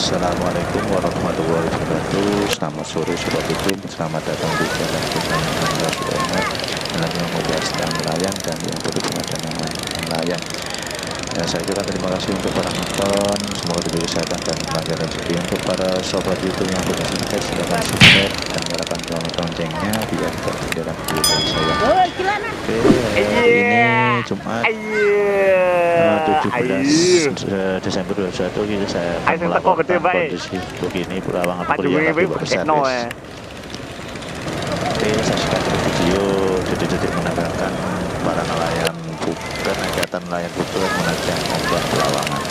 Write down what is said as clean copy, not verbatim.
Assalamualaikum warahmatullahi wabarakatuh. Selamat sore Sobat Hukum. Selamat datang di channel kita yang sudah enak. Yang membahas tentang nelayan dan yang berhubungan dengan nelayan. Ya, saya ucapkan terima kasih untuk para nonton. Semoga diberi kesehatan dan kelancaran rezeki. Untuk para sobat YouTube yang sudah subscribe, silakan subscribe dan nyalakan loncengnya biar tidak ketinggalan video dari saya. Oke, ini Jumat 17 Desember 2021 kita saya akan melaporkan kondisi begini Purawangan Purian Bapak Service. Oke, saksikan dulu video detik-detik menanggalkan para nelayan bukan kegiatan nelayan bukan menerjang ombak Purawangan.